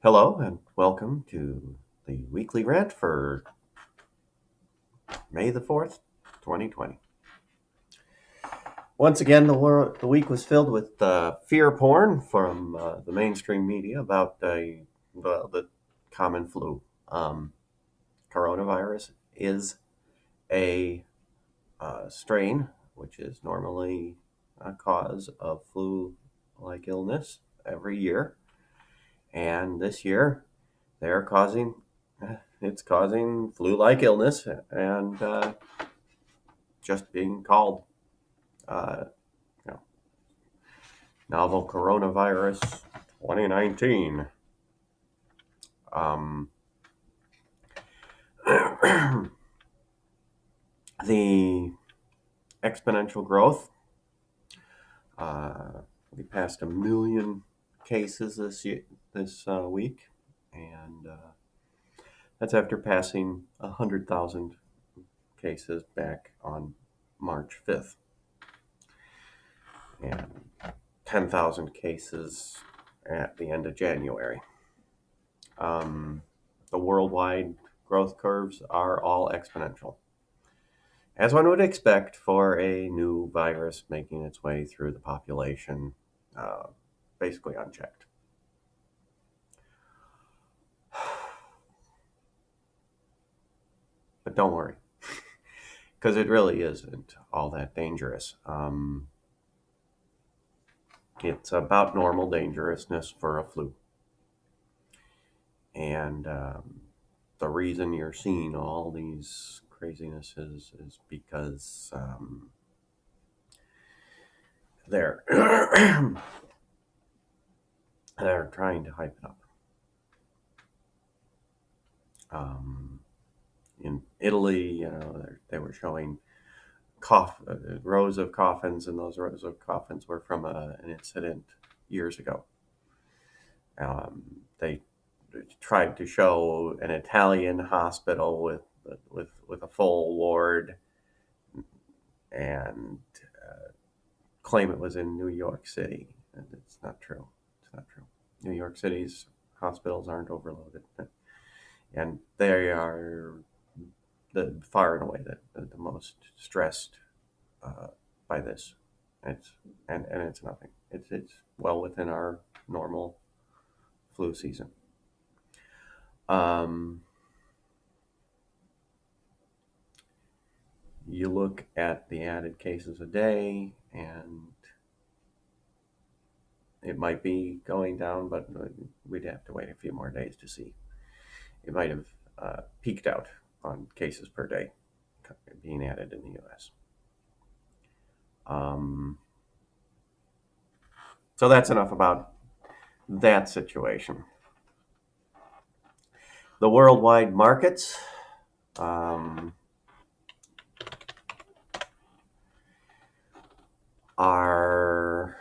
Hello and welcome to the Weekly Rant for May the 4th, 2020. Once again, the week was filled with fear porn from the mainstream media about the common flu. Coronavirus is a strain which is normally a cause of flu-like illness every year. And this year, they're causing it's causing flu-like illness and just being called uh, you know, novel coronavirus 2019. Um, the exponential growth. We passed 1 million cases this week, and that's after passing 100,000 cases back on March 5th, and 10,000 cases at the end of January. Um, the worldwide growth curves are all exponential, as one would expect for a new virus making its way through the population, uh, basically unchecked. But don't worry, because it really isn't all that dangerous. It's about normal dangerousness for a flu. And the reason you're seeing all these crazinesses is because they're they're trying to hype it up. In Italy, they were showing rows of coffins, and those rows of coffins were from an incident years ago. They tried to show an Italian hospital with a full ward and claim it was in New York City. And it's not true. It's not true. New York City's hospitals aren't overloaded, and they are far and away the most stressed by this. And it's nothing. It's well within our normal flu season. Um, you look at the added cases a day, and it might be going down, but we'd have to wait a few more days to see. It might have peaked out on cases per day being added in the U.S. Um, so that's enough about that situation. The worldwide markets. Um, are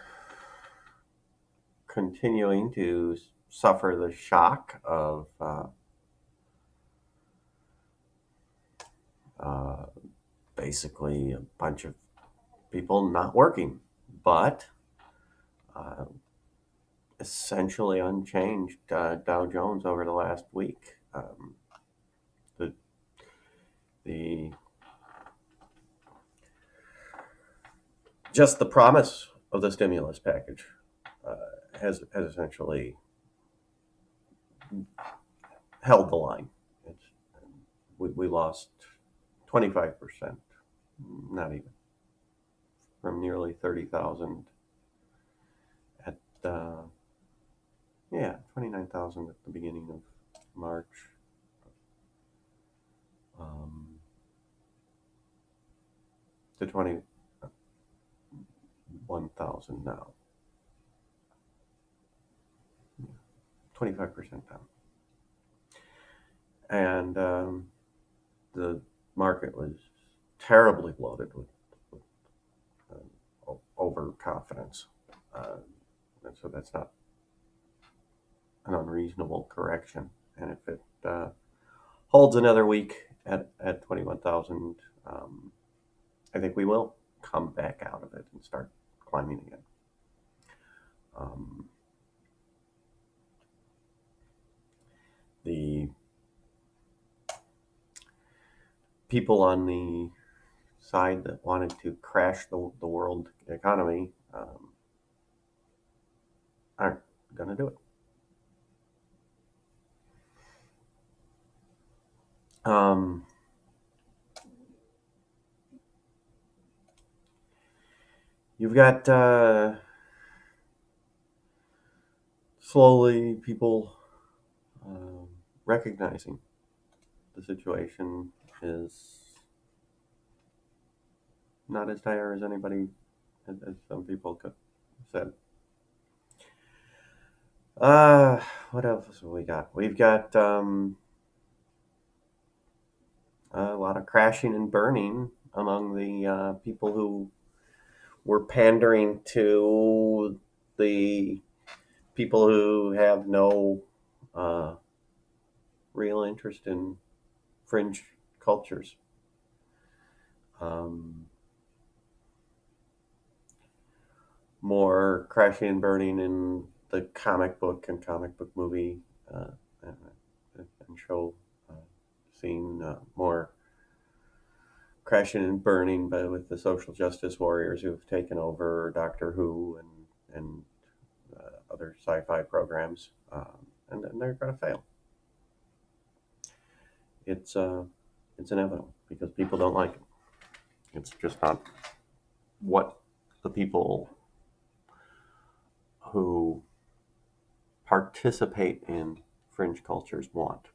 continuing to suffer the shock of uh, basically a bunch of people not working, but uh, essentially unchanged Dow Jones over the last week. The the just the promise of the stimulus package uh, has essentially held the line. It's, we lost 25%, not even, from nearly 30,000 at 29,000 at the beginning of March, um, to 21,000 now. 25% down. And the market was terribly bloated with overconfidence. And so that's not an unreasonable correction. And if it holds another week at 21,000, I think we will come back out of it and start climbing again. Um, people on the side that wanted to crash the world economy aren't going to do it. You've got slowly people recognizing the situation is not as dire as anybody, as some people could have said. What else have we got? We've got a lot of crashing and burning among the people who were pandering to the people who have no uh, real interest in fringe cultures. Um, More crashing and burning in the comic book and comic book movie and, and show scene. More crashing and burning, but with the social justice warriors who've taken over Doctor Who and other sci-fi programs, and they're going to fail. It's inevitable because people don't like it. It's just not what the people who participate in fringe cultures want.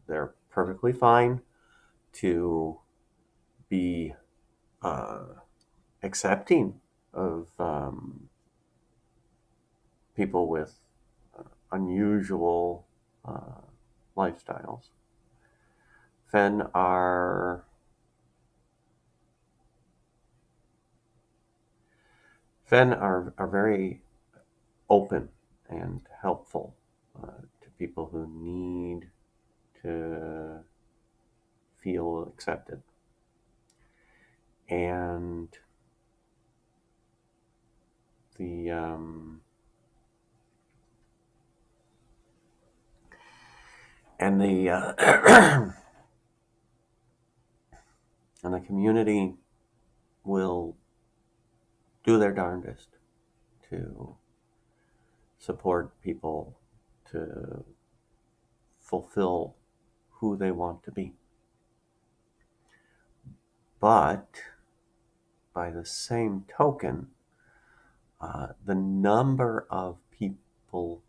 They're perfectly fine to be accepting of people with unusual lifestyles. Fen are very open and helpful to people who need to feel accepted. And the and the and the community will do their darndest to support people to fulfill who they want to be. But by the same token, the number of people,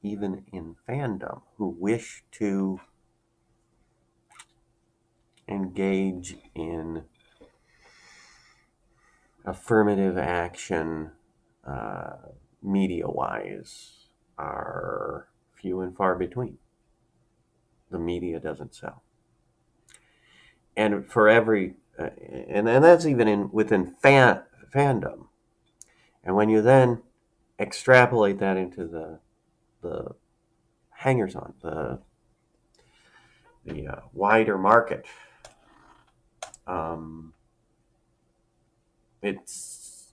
even in fandom, who wish to engage in affirmative action media-wise are few and far between. The media doesn't sell. And for every, and that's even within fandom. And when you then extrapolate that into the hangers-on, the wider market, it's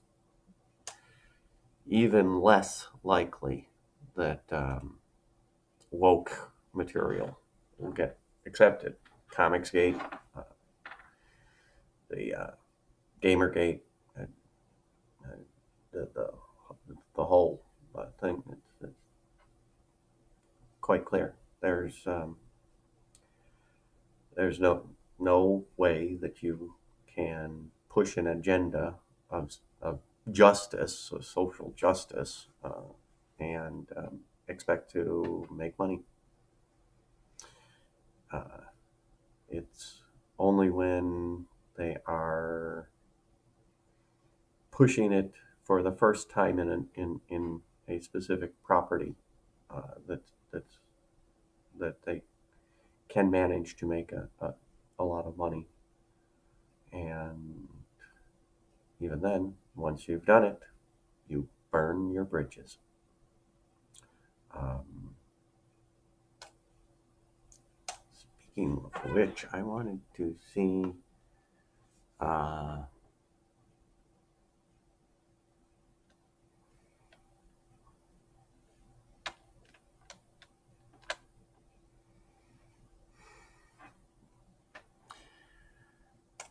even less likely that woke material will get accepted. Comicsgate, the Gamergate, the whole thing. It's quite clear. There's no way that you can push an agenda of justice, of social justice, and expect to make money. It's only when they are pushing it for the first time in a specific property that they can manage to make a lot of money. And even then, once you've done it, you burn your bridges. Speaking of which, I wanted to see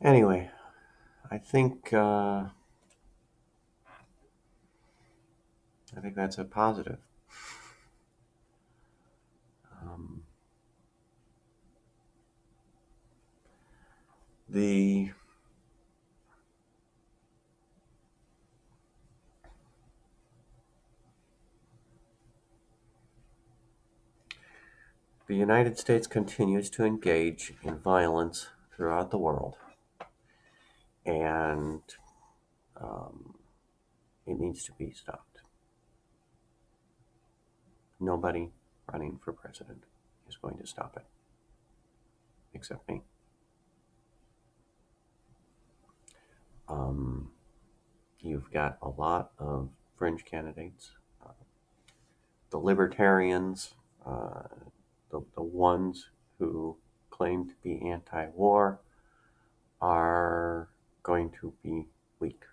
Anyway, I think that's a positive. Um, the The United States continues to engage in violence throughout the world, and um, it needs to be stopped. Nobody running for president is going to stop it, except me. Um, you've got a lot of fringe candidates, uh, the libertarians, uh, the ones who claim to be anti war are going to be weak.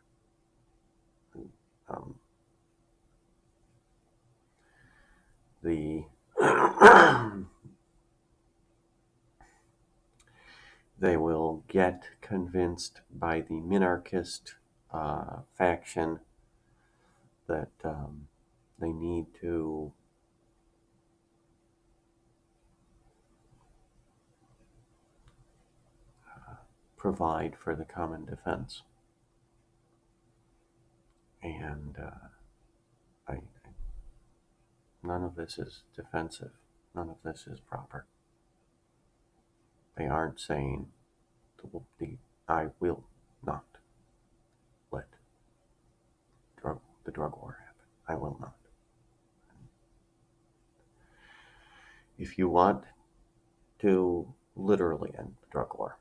Um, the they will get convinced by the minarchist faction that they need to provide for the common defense. And none of this is defensive. None of this is proper. They aren't saying I will not let the drug war happen. I will not. If you want to literally end the drug war,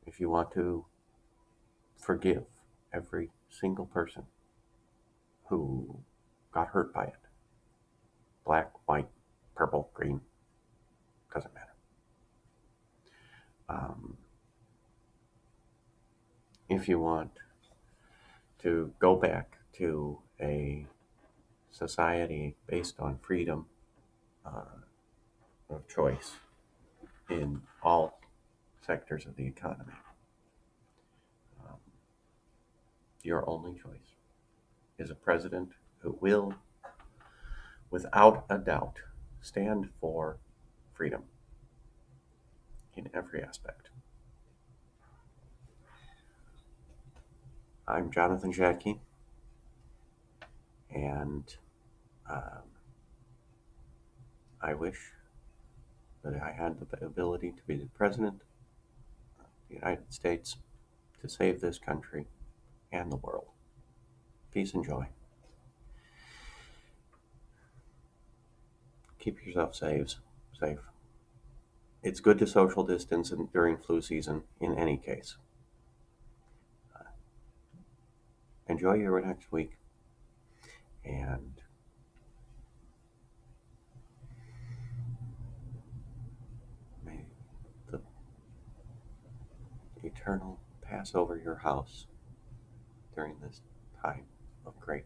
if you want to forgive every single person who got hurt by it, black, white, purple, green, doesn't matter. Um, if you want to go back to a society based on freedom of choice in all sectors of the economy, um, your only choice is a president who will, without a doubt, stand for freedom in every aspect. I'm Jonathan Jacke, and um, I wish that I had the ability to be the president of the United States to save this country and the world. Peace and joy. Keep yourself safe. It's good to social distance during flu season in any case. Enjoy your next week, and may the eternal pass over your house during this time of great